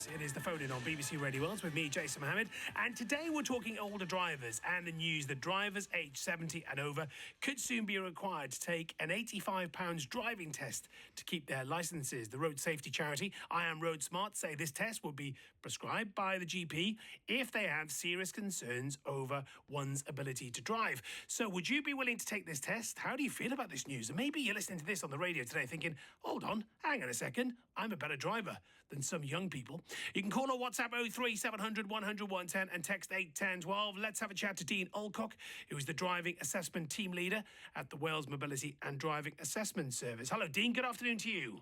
It is the phone in on BBC Radio Wales with me, Jason Mohammed, and today we're talking older drivers and the news that drivers aged 70 and over could soon be required to take an £85 driving test to keep their licences. The road safety charity I Am Road Smart say this test will be prescribed by the GP if they have serious concerns over one's ability to drive. So would you be willing to take this test? How do you feel about this news? And maybe you're listening to this on the radio today thinking, hold on, hang on a second, I'm a better driver than some young people. You can call or WhatsApp 03700 100 110 and text 81012. Let's have a chat to Dean Alcock, who is the driving assessment team leader at the Wales Mobility and Driving Assessment Service. Hello, Dean. Good afternoon to you.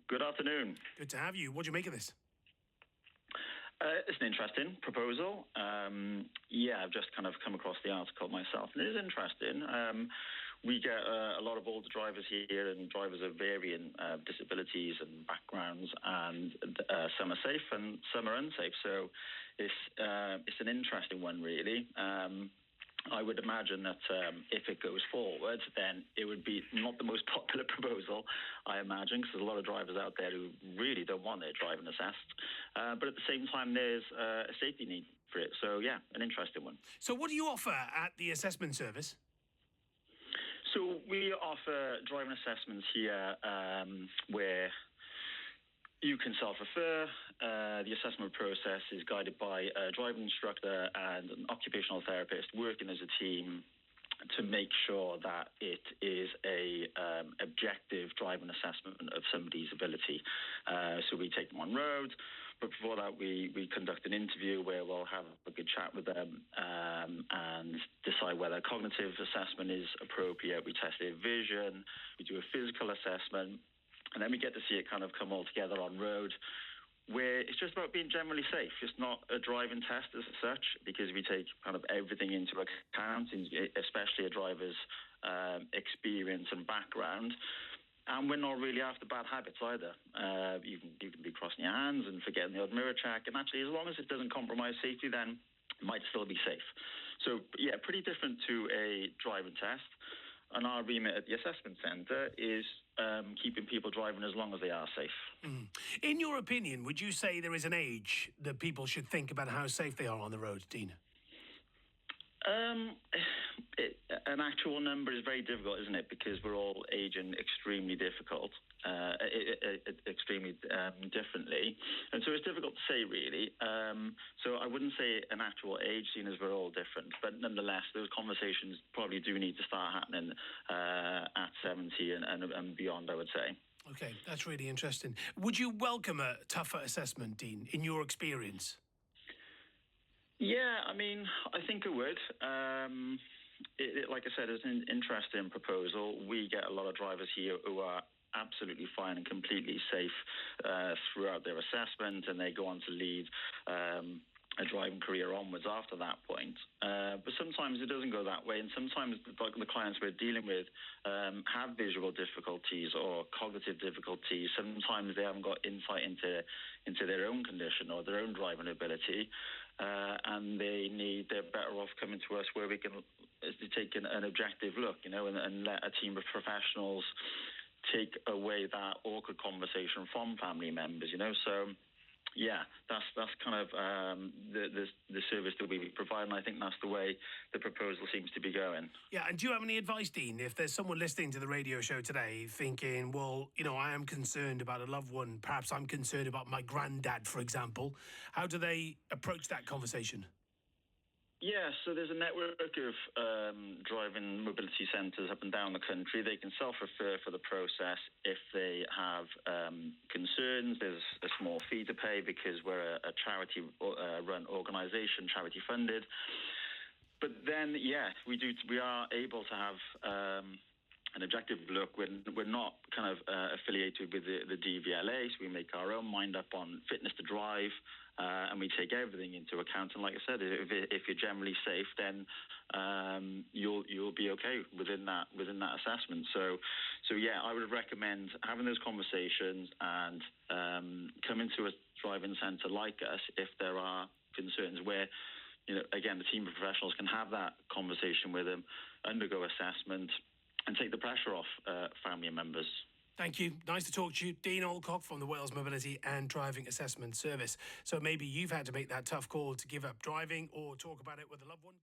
Good afternoon. Good to have you. What do you make of this? It's an interesting proposal. I've just kind of come across the article myself, and it is interesting. We get a lot of older drivers here, and drivers of varying disabilities and backgrounds, and some are safe and some are unsafe. So it's an interesting one, really. I would imagine that if it goes forward, then it would be not the most popular proposal, I imagine, because there's a lot of drivers out there who really don't want their driving assessed. But at the same time, there's a safety need for it. So, yeah, an interesting one. So what do you offer at the assessment service? So we offer driving assessments here where you can self-refer. The assessment process is guided by a driving instructor and an occupational therapist working as a team to make sure that it is a objective driving assessment of somebody's ability. So we take them on road, but before that we conduct an interview where we'll have a good chat with them and decide whether cognitive assessment is appropriate. We test their vision, we do a physical assessment, and then we get to see it kind of come all together on road, where it's just about being generally safe. It's not a driving test as such, because we take kind of everything into account, especially a driver's experience and background. And we're not really after bad habits either. You can be crossing your hands and forgetting the odd mirror check. And actually, as long as it doesn't compromise safety, then it might still be safe. So, yeah, pretty different to a driving test. And our remit at the assessment centre is keeping people driving as long as they are safe. In your opinion, would you say there is an age that people should think about how safe they are on the road, Dean? An actual number is very difficult, isn't it? Because we're all aging extremely difficult, extremely differently. And so it's difficult to say, really. So I wouldn't say an actual age, seeing as we're all different. But nonetheless, those conversations probably do need to start happening at 70 and beyond, I would say. Okay, that's really interesting. Would you welcome a tougher assessment, Dean, in your experience? Yeah, I mean, I think it would. Like I said, it's an interesting proposal. We get a lot of drivers here who are absolutely fine and completely safe throughout their assessment, and they go on to lead a driving career onwards after that point. But sometimes it doesn't go that way, and sometimes the clients we're dealing with have visual difficulties or cognitive difficulties. Sometimes they haven't got insight into their own condition or their own driving ability, and they're better off coming to us where we can take an objective look, and let a team of professionals take away that awkward conversation from family members, So, yeah, that's kind of the service that we provide, and I think that's the way the proposal seems to be going. Yeah, and do you have any advice, Dean, if there's someone listening to the radio show today thinking, well, I am concerned about a loved one, perhaps I'm concerned about my granddad, for example, how do they approach that conversation? Yeah, so there's a network of driving mobility centres up and down the country. They can self-refer for the process if they have concerns. There's a small fee to pay because we're a charity-run organisation, charity-funded. But then, yeah, we are able to have an objective look. We're not kind of affiliated with the DVLA, so we make our own mind up on fitness to drive. And we take everything into account. And like I said, if you're generally safe, then you'll be okay within that assessment. So yeah, I would recommend having those conversations and coming to a driving centre like us if there are concerns where, again, the team of professionals can have that conversation with them, undergo assessment, and take the pressure off family members. Thank you. Nice to talk to you. Dean Alcock from the Wales Mobility and Driving Assessment Service. So maybe you've had to make that tough call to give up driving or talk about it with a loved one.